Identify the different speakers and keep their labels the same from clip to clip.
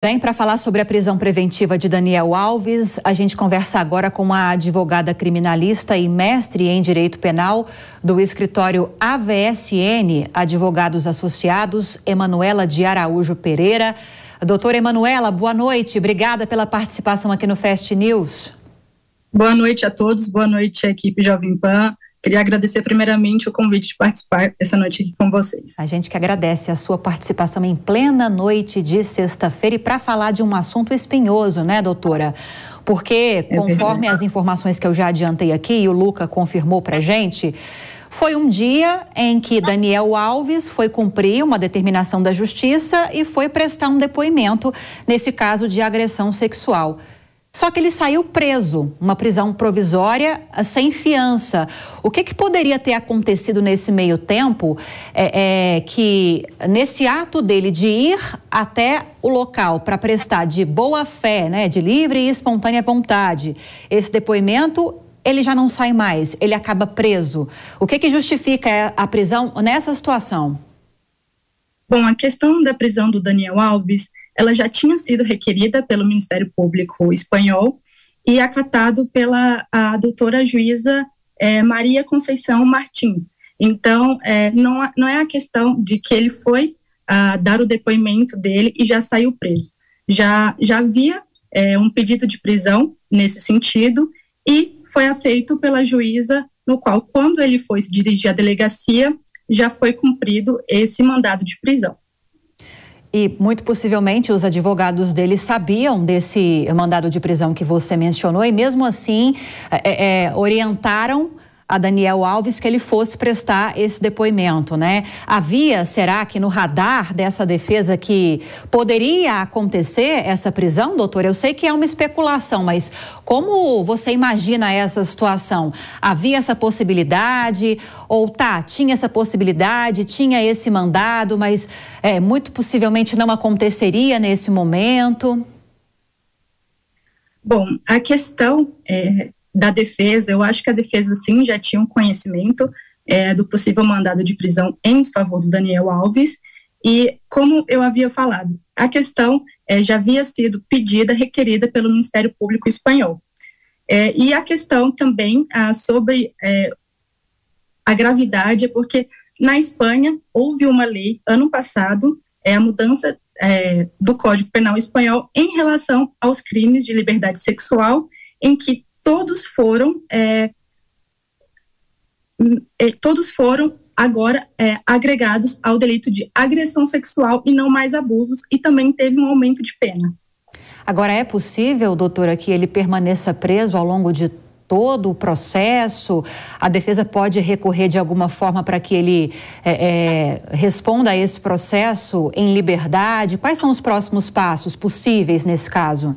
Speaker 1: Bem, para falar sobre a prisão preventiva de Daniel Alves, a gente conversa agora com a advogada criminalista e mestre em Direito Penal do escritório AVSN, Advogados Associados, Emanuela de Araújo Pereira. Doutora Emanuela, boa noite. Obrigada pela participação aqui no Fast News.
Speaker 2: Boa noite a todos, boa noite à equipe Jovem Pan. Queria agradecer primeiramente o convite de participar essa noite aqui com vocês.
Speaker 1: A gente que agradece a sua participação em plena noite de sexta-feira e para falar de um assunto espinhoso, né, doutora? Porque, conforme as informações que eu já adiantei aqui e o Luca confirmou para a gente, foi um dia em que Daniel Alves foi cumprir uma determinação da justiça e foi prestar um depoimento nesse caso de agressão sexual. Só que ele saiu preso, uma prisão provisória sem fiança. O que poderia ter acontecido nesse meio tempo que nesse ato dele de ir até o local para prestar de boa fé, né, de livre e espontânea vontade, esse depoimento, ele já não sai mais, ele acaba preso. O que justifica a prisão nessa situação?
Speaker 2: Bom, a questão da prisão do Daniel Alves, ela já tinha sido requerida pelo Ministério Público espanhol e acatado pela doutora juíza Maria Conceição Martim. Então, não é a questão de que ele foi dar o depoimento dele e já saiu preso. Já havia um pedido de prisão nesse sentido e foi aceito pela juíza, no qual, quando ele foi se dirigir à delegacia, já foi cumprido esse mandado de prisão.
Speaker 1: E muito possivelmente os advogados dele sabiam desse mandado de prisão que você mencionou e mesmo assim orientaram a Daniel Alves que ele fosse prestar esse depoimento, né? Havia, será que no radar dessa defesa que poderia acontecer essa prisão, doutor? Eu sei que é uma especulação, mas como você imagina essa situação? Havia essa possibilidade ou tinha essa possibilidade, tinha esse mandado, mas muito possivelmente não aconteceria nesse momento?
Speaker 2: Bom, a questão da defesa, eu acho que a defesa sim já tinha um conhecimento do possível mandado de prisão em desfavor do Daniel Alves e, como eu havia falado, a questão já havia sido requerida pelo Ministério Público espanhol. E a questão também sobre a gravidade é porque na Espanha houve uma lei ano passado, a mudança do Código Penal espanhol em relação aos crimes de liberdade sexual, em que todos foram agora agregados ao delito de agressão sexual e não mais abusos, e também teve um aumento de pena.
Speaker 1: Agora, é possível, doutora, que ele permaneça preso ao longo de todo o processo? A defesa pode recorrer de alguma forma para que ele responda a esse processo em liberdade? Quais são os próximos passos possíveis nesse caso?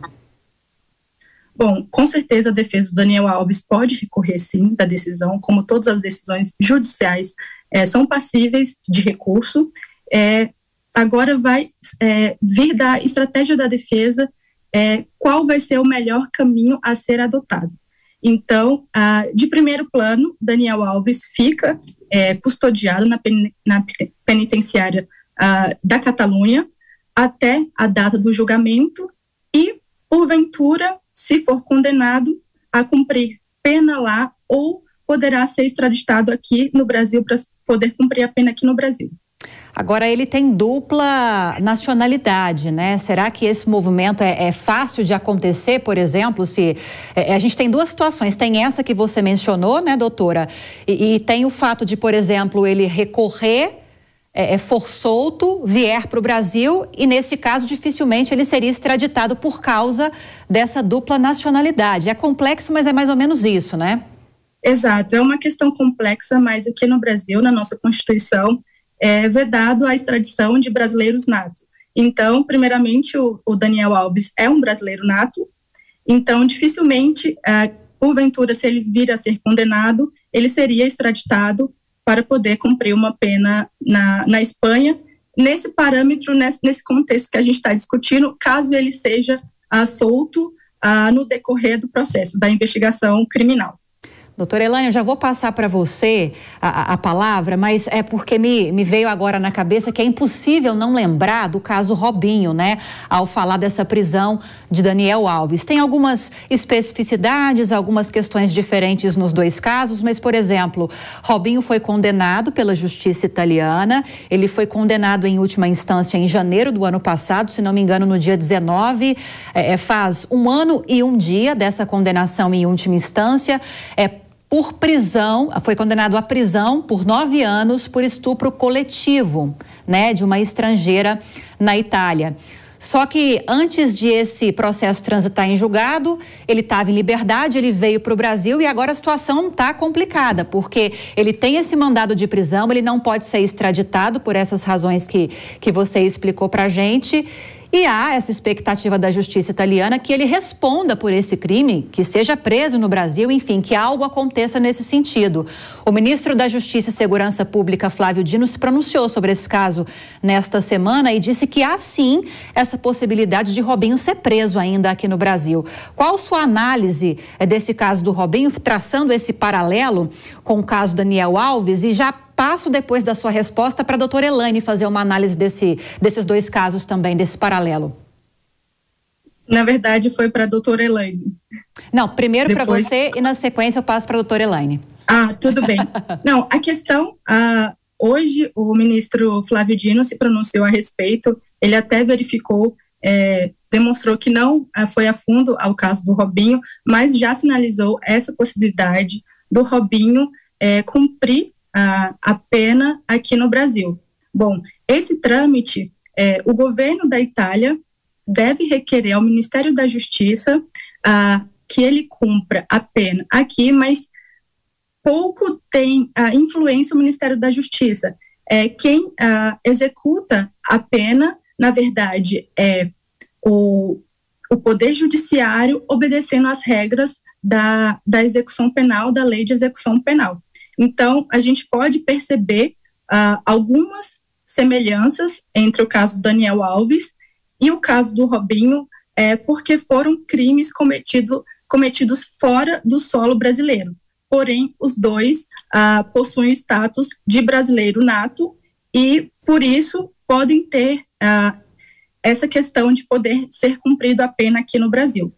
Speaker 2: Bom, com certeza a defesa do Daniel Alves pode recorrer sim da decisão, como todas as decisões judiciais são passíveis de recurso. Agora vai vir da estratégia da defesa qual vai ser o melhor caminho a ser adotado. Então, de primeiro plano, Daniel Alves fica custodiado na penitenciária da Catalunha até a data do julgamento e, porventura, se for condenado a cumprir pena lá, ou poderá ser extraditado aqui no Brasil para poder cumprir a pena aqui no Brasil.
Speaker 1: Agora, ele tem dupla nacionalidade, né? Será que esse movimento é fácil de acontecer, por exemplo, se... a gente tem duas situações, tem essa que você mencionou, né, doutora? E tem o fato de, por exemplo, ele recorrer, for solto, vier para o Brasil e, nesse caso, dificilmente ele seria extraditado por causa dessa dupla nacionalidade. É complexo, mas é mais ou menos isso, né?
Speaker 2: Exato, é uma questão complexa, mas aqui no Brasil, na nossa Constituição, é vedado a extradição de brasileiros nato. Então, primeiramente, o Daniel Alves é um brasileiro nato, então, dificilmente, porventura, se ele vir a ser condenado, ele seria extraditado para poder cumprir uma pena na Espanha, nesse parâmetro, nesse contexto que a gente está discutindo, caso ele seja solto no decorrer do processo, da investigação criminal.
Speaker 1: Doutora Elaine, eu já vou passar para você a palavra, mas é porque me veio agora na cabeça que é impossível não lembrar do caso Robinho, né? Ao falar dessa prisão de Daniel Alves. Tem algumas especificidades, algumas questões diferentes nos dois casos, mas, por exemplo, Robinho foi condenado pela justiça italiana, ele foi condenado em última instância em janeiro do ano passado, se não me engano, no dia 19, faz 1 ano e 1 dia dessa condenação em última instância, por prisão, foi condenado à prisão por 9 anos por estupro coletivo, né, de uma estrangeira na Itália. Só que antes de esse processo transitar em julgado, ele estava em liberdade, ele veio para o Brasil e agora a situação está complicada, porque ele tem esse mandado de prisão, ele não pode ser extraditado por essas razões que você explicou para a gente. E há essa expectativa da justiça italiana que ele responda por esse crime, que seja preso no Brasil, enfim, que algo aconteça nesse sentido. O ministro da Justiça e Segurança Pública, Flávio Dino, se pronunciou sobre esse caso nesta semana e disse que há sim essa possibilidade de Robinho ser preso ainda aqui no Brasil. Qual sua análise desse caso do Robinho, traçando esse paralelo com o caso Daniel Alves? E já passo depois da sua resposta para a doutora Elaine fazer uma análise desses dois casos também, desse paralelo.
Speaker 2: Na verdade, foi para a doutora Elaine.
Speaker 1: Não, primeiro para você e na sequência eu passo para a doutora Elaine.
Speaker 2: Ah, tudo bem. Não, a questão, hoje o ministro Flávio Dino se pronunciou a respeito, ele até verificou, demonstrou que não foi a fundo ao caso do Robinho, mas já sinalizou essa possibilidade do Robinho cumprir a pena aqui no Brasil. Bom, esse trâmite, o governo da Itália deve requerer ao Ministério da Justiça que ele cumpra a pena aqui, mas pouco tem influência o Ministério da Justiça. Quem executa a pena, na verdade, é o Poder Judiciário obedecendo às regras da execução penal, da Lei de Execução Penal. Então, a gente pode perceber algumas semelhanças entre o caso do Daniel Alves e o caso do Robinho, porque foram crimes cometidos fora do solo brasileiro. Porém, os dois possuem o status de brasileiro nato e, por isso, podem ter essa questão de poder ser cumprido a pena aqui no Brasil.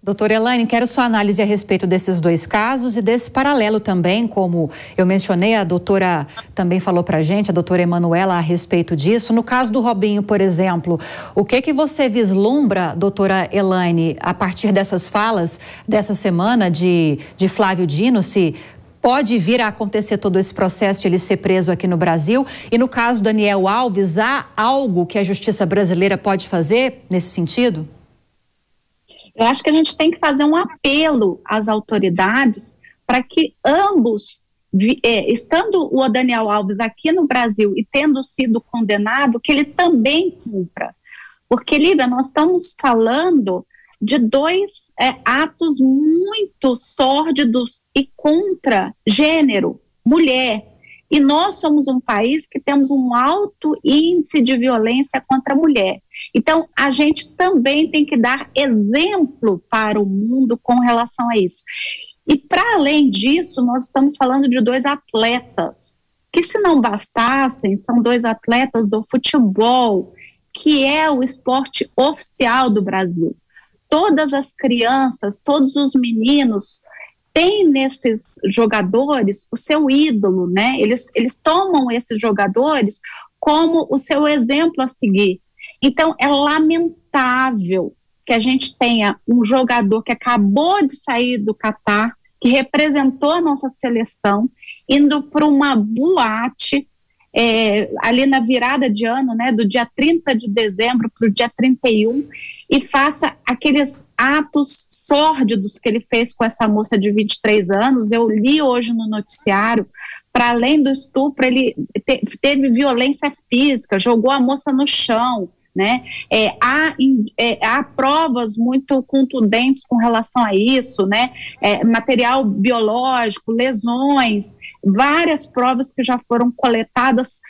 Speaker 1: Doutora Elaine, quero sua análise a respeito desses dois casos e desse paralelo também, como eu mencionei, a doutora também falou para a gente, a doutora Emanuela, a respeito disso. No caso do Robinho, por exemplo, o que você vislumbra, doutora Elaine, a partir dessas falas dessa semana de Flávio Dino, se pode vir a acontecer todo esse processo de ele ser preso aqui no Brasil? E no caso do Daniel Alves, há algo que a justiça brasileira pode fazer nesse sentido?
Speaker 3: Eu acho que a gente tem que fazer um apelo às autoridades para que ambos, estando o Daniel Alves aqui no Brasil e tendo sido condenado, que ele também cumpra. Porque, Lívia, nós estamos falando de dois atos muito sórdidos e contra gênero, mulher. E nós somos um país que temos um alto índice de violência contra a mulher. Então, a gente também tem que dar exemplo para o mundo com relação a isso. E, para além disso, nós estamos falando de dois atletas, que, se não bastassem, são dois atletas do futebol, que é o esporte oficial do Brasil. Todas as crianças, todos os meninos tem nesses jogadores o seu ídolo, né? Eles tomam esses jogadores como o seu exemplo a seguir. Então, é lamentável que a gente tenha um jogador que acabou de sair do Catar, que representou a nossa seleção, indo para uma boate, ali na virada de ano, né, do dia 30 de dezembro para o dia 31, e faça aqueles atos sórdidos que ele fez com essa moça de 23 anos. Eu li hoje no noticiário, para além do estupro, ele teve violência física, jogou a moça no chão, né? Há provas muito contundentes com relação a isso, né? Material biológico, lesões, várias provas que já foram coletadas,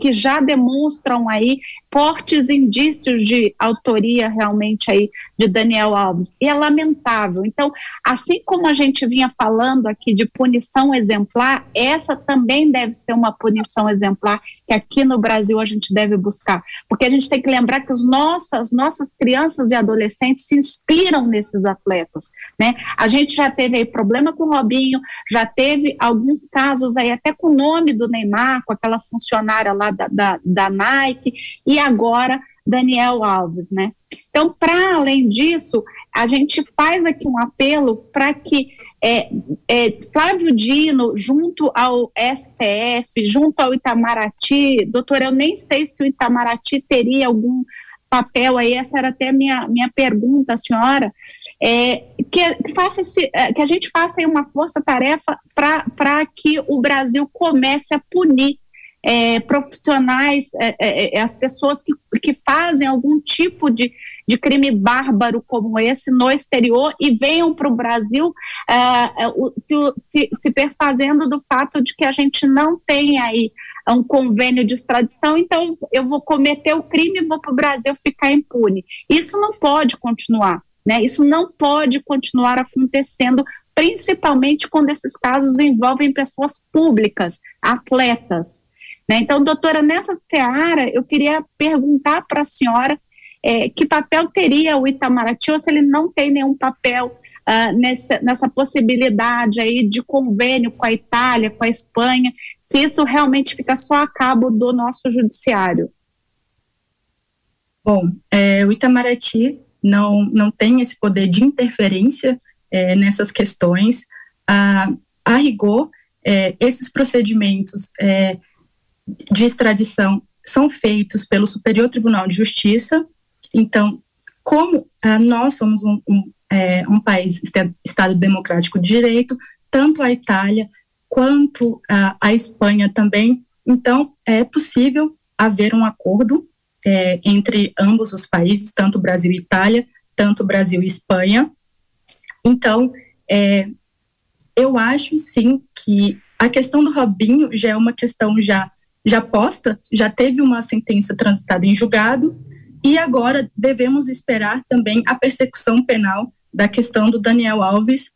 Speaker 3: que já demonstram aí fortes indícios de autoria realmente aí de Daniel Alves, e é lamentável. Então, assim como a gente vinha falando aqui de punição exemplar, essa também deve ser uma punição exemplar que aqui no Brasil a gente deve buscar, porque a gente tem que lembrar que as nossas crianças e adolescentes se inspiram nesses atletas, né? A gente já teve aí problema com o Robinho, já teve alguns casos aí até com o nome do Neymar, com aquela funcionária lá da Nike, e agora Daniel Alves, né? Então, para além disso, a gente faz aqui um apelo para que Flávio Dino, junto ao STF, junto ao Itamaraty, doutora, eu nem sei se o Itamaraty teria algum papel aí, essa era até minha pergunta à senhora, que a gente faça aí uma força-tarefa para que o Brasil comece a punir profissionais, as pessoas que fazem algum tipo de crime bárbaro como esse no exterior e venham para o Brasil se perfazendo do fato de que a gente não tem aí um convênio de extradição, então eu vou cometer o crime e vou para o Brasil ficar impune. Isso não pode continuar, né? Isso não pode continuar acontecendo, principalmente quando esses casos envolvem pessoas públicas, atletas. Né? Então, doutora, nessa seara, eu queria perguntar para a senhora que papel teria o Itamaraty, ou se ele não tem nenhum papel nessa possibilidade aí de convênio com a Itália, com a Espanha, se isso realmente fica só a cabo do nosso judiciário.
Speaker 2: Bom, o Itamaraty não tem esse poder de interferência nessas questões. A rigor, esses procedimentos de extradição são feitos pelo Superior Tribunal de Justiça. Então, como nós somos um país, Estado democrático de direito, tanto a Itália quanto a Espanha também, então é possível haver um acordo entre ambos os países, tanto Brasil e Itália, tanto Brasil e Espanha. Então, eu acho sim que a questão do Robinho já é uma questão já posta, já teve uma sentença transitada em julgado, e agora devemos esperar também a persecução penal da questão do Daniel Alves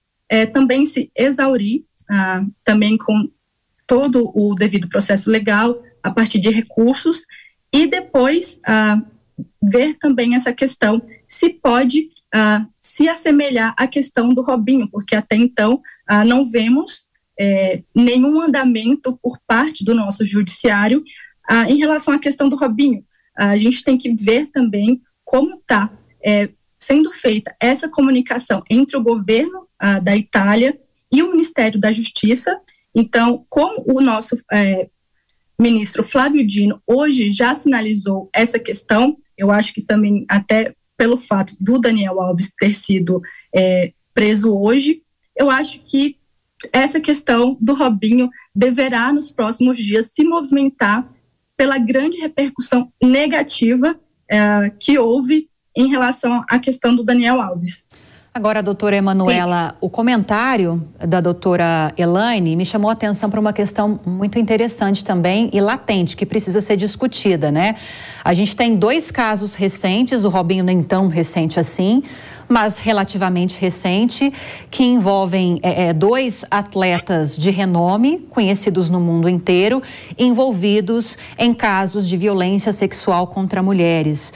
Speaker 2: também se exaurir, também com todo o devido processo legal, a partir de recursos, e depois ver também essa questão, se pode se assemelhar à questão do Robinho, porque até então não vemos nenhum andamento por parte do nosso judiciário em relação à questão do Robinho. A gente tem que ver também como está sendo feita essa comunicação entre o governo da Itália e o Ministério da Justiça. Então, como o nosso ministro Flávio Dino hoje já sinalizou essa questão, eu acho que também até pelo fato do Daniel Alves ter sido preso hoje, eu acho que essa questão do Robinho deverá, nos próximos dias, se movimentar pela grande repercussão negativa que houve em relação à questão do Daniel Alves.
Speaker 1: Agora, doutora Emanuela, o comentário da doutora Elaine me chamou a atenção para uma questão muito interessante também e latente, que precisa ser discutida, né? A gente tem 2 casos recentes, o Robinho nem tão recente assim, mas relativamente recente, que envolvem 2 atletas de renome, conhecidos no mundo inteiro, envolvidos em casos de violência sexual contra mulheres.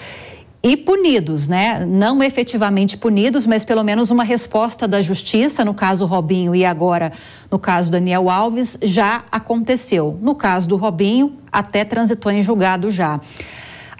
Speaker 1: E punidos, né? Não efetivamente punidos, mas pelo menos uma resposta da justiça, no caso Robinho e agora no caso Daniel Alves, já aconteceu. No caso do Robinho, até transitou em julgado já.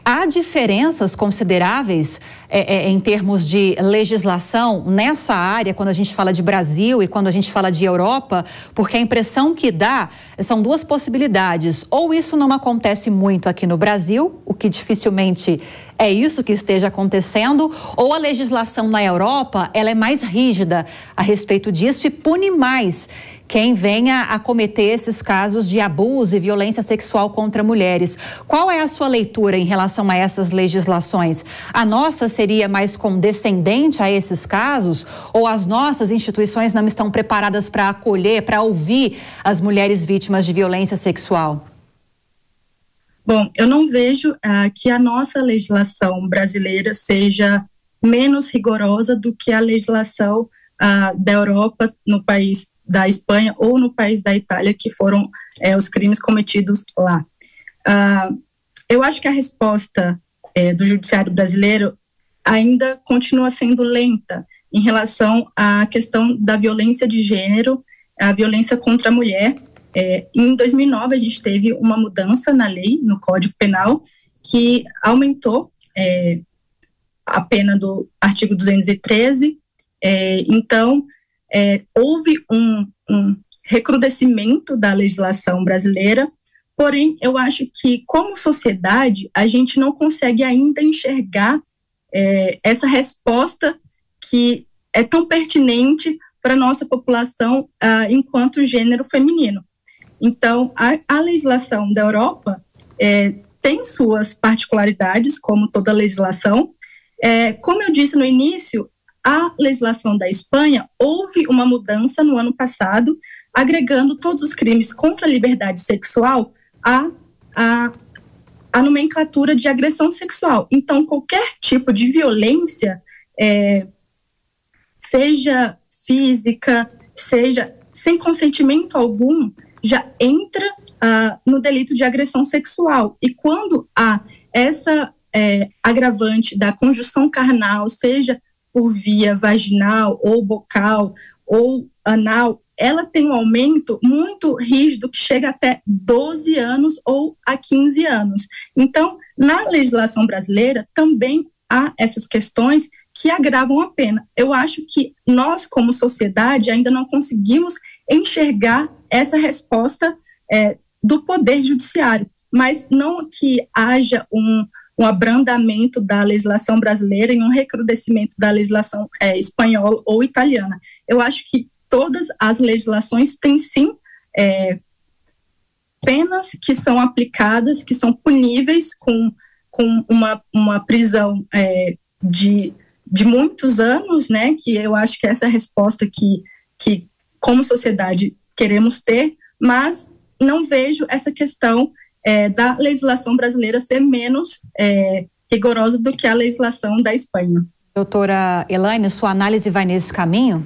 Speaker 1: Há diferenças consideráveis em termos de legislação nessa área, quando a gente fala de Brasil e quando a gente fala de Europa, porque a impressão que dá são 2 possibilidades. Ou isso não acontece muito aqui no Brasil, o que dificilmente é isso que esteja acontecendo, ou a legislação na Europa ela é mais rígida a respeito disso e pune mais quem venha a cometer esses casos de abuso e violência sexual contra mulheres. Qual é a sua leitura em relação a essas legislações? A nossa seria mais condescendente a esses casos? Ou as nossas instituições não estão preparadas para acolher, para ouvir as mulheres vítimas de violência sexual?
Speaker 2: Bom, eu não vejo que a nossa legislação brasileira seja menos rigorosa do que a legislação da Europa, no país da Espanha ou no país da Itália, que foram os crimes cometidos lá. Eu acho que a resposta do judiciário brasileiro ainda continua sendo lenta em relação à questão da violência de gênero, a violência contra a mulher. Em 2009, a gente teve uma mudança na lei, no Código Penal, que aumentou a pena do artigo 213. Então, houve um recrudescimento da legislação brasileira, porém, eu acho que, como sociedade, a gente não consegue ainda enxergar essa resposta que é tão pertinente para a nossa população enquanto gênero feminino. Então, a legislação da Europa tem suas particularidades, como toda legislação. Como eu disse no início, a legislação da Espanha, houve uma mudança no ano passado, agregando todos os crimes contra a liberdade sexual à nomenclatura de agressão sexual. Então, qualquer tipo de violência, seja física, seja sem consentimento algum, já entra no delito de agressão sexual. E quando há essa agravante da conjunção carnal, seja por via vaginal ou bucal ou anal, ela tem um aumento muito rígido que chega até 12 anos ou a 15 anos. Então, na legislação brasileira também há essas questões que agravam a pena. Eu acho que nós, como sociedade, ainda não conseguimos enxergar essa resposta do Poder Judiciário, mas não que haja um abrandamento da legislação brasileira e um recrudescimento da legislação espanhola ou italiana. Eu acho que todas as legislações têm, sim, penas que são aplicadas, que são puníveis com uma prisão de muitos anos, né, que eu acho que essa é a resposta que como sociedade, queremos ter, mas não vejo essa questão da legislação brasileira ser menos rigorosa do que a legislação da Espanha.
Speaker 1: Doutora Elaine, sua análise vai nesse caminho?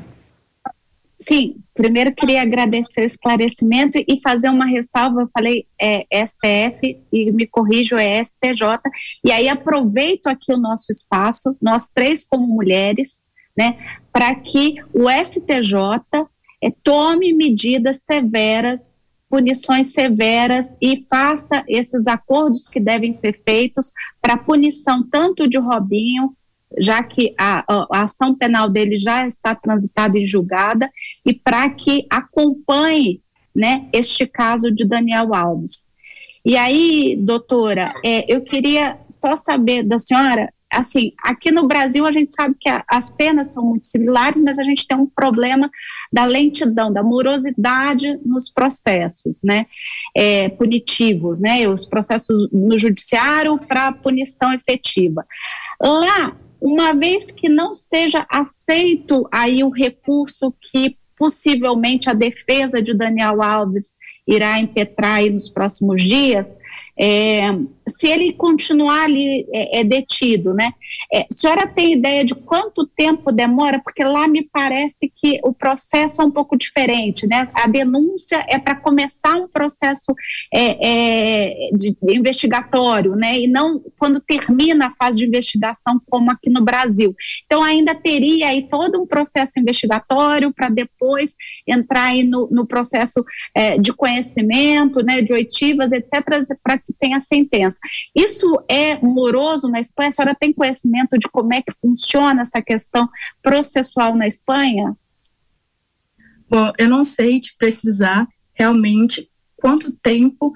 Speaker 3: Sim, primeiro queria agradecer o esclarecimento e fazer uma ressalva. Eu falei STF e me corrijo, é STJ, e aí aproveito aqui o nosso espaço, nós três como mulheres, né, para que o STJ tome medidas severas, punições severas e faça esses acordos que devem ser feitos para punição tanto de Robinho, já que a ação penal dele já está transitada e julgada, e para que acompanhe, né, este caso de Daniel Alves. E aí, doutora, eu queria só saber da senhora, assim, aqui no Brasil a gente sabe que as penas são muito similares, mas a gente tem um problema da lentidão, da morosidade nos processos, né, punitivos, né, os processos no judiciário para punição efetiva. Lá, uma vez que não seja aceito aí o recurso que possivelmente a defesa de Daniel Alves irá impetrar aí nos próximos dias, se ele continuar ali detido, né? A senhora tem ideia de quanto tempo demora? Porque lá me parece que o processo é um pouco diferente, né? A denúncia é para começar um processo investigatório, né? E não quando termina a fase de investigação, como aqui no Brasil. Então, ainda teria aí todo um processo investigatório para depois entrar aí no processo de conhecimento, né? De oitivas, etc., para que tenha sentença. Isso é moroso na Espanha? A senhora tem conhecimento de como é que funciona essa questão processual na Espanha?
Speaker 2: Bom, eu não sei te precisar realmente quanto tempo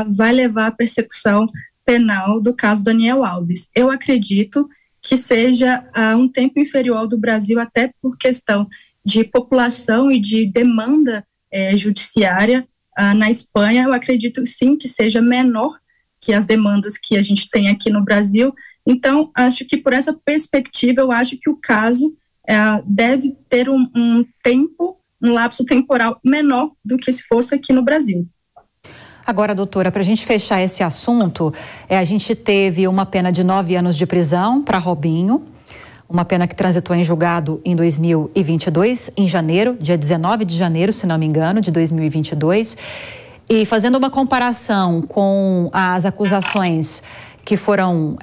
Speaker 2: vai levar a persecução penal do caso Daniel Alves. Eu acredito que seja um tempo inferior ao do Brasil, até por questão de população e de demanda judiciária. Na Espanha, eu acredito sim que seja menor que as demandas que a gente tem aqui no Brasil. Então, acho que por essa perspectiva, eu acho que o caso deve ter um lapso temporal menor do que se fosse aqui no Brasil.
Speaker 1: Agora, doutora, para a gente fechar esse assunto, a gente teve uma pena de 9 anos de prisão para Robinho, uma pena que transitou em julgado em 2022, em janeiro, dia 19 de janeiro, se não me engano, de 2022. E fazendo uma comparação com as acusações que foram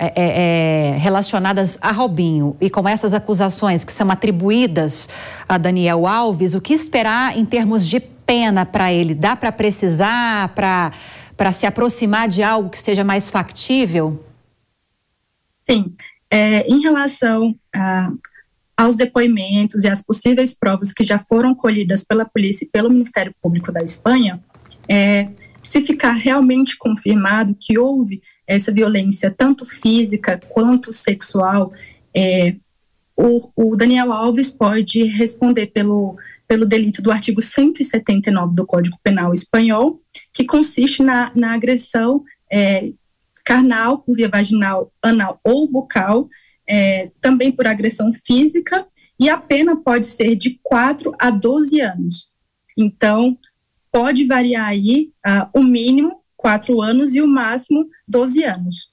Speaker 1: relacionadas a Robinho e com essas acusações que são atribuídas a Daniel Alves, o que esperar em termos de pena para ele? Dá para precisar, para se aproximar de algo que seja mais factível?
Speaker 2: Sim. Em relação aos depoimentos e às possíveis provas que já foram colhidas pela polícia e pelo Ministério Público da Espanha, se ficar realmente confirmado que houve essa violência, tanto física quanto sexual, o Daniel Alves pode responder pelo delito do artigo 179 do Código Penal espanhol, que consiste na agressão carnal, por via vaginal, anal ou bucal, também por agressão física, e a pena pode ser de 4 a 12 anos. Então, pode variar aí o mínimo 4 anos e o máximo 12 anos.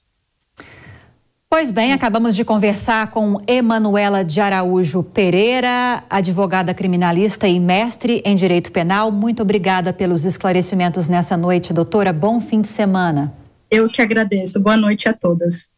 Speaker 1: Pois bem, acabamos de conversar com Emanuela de Araújo Pereira, advogada criminalista e mestre em Direito Penal. Muito obrigada pelos esclarecimentos nessa noite, doutora. Bom fim de semana.
Speaker 2: Eu que agradeço. Boa noite a todas.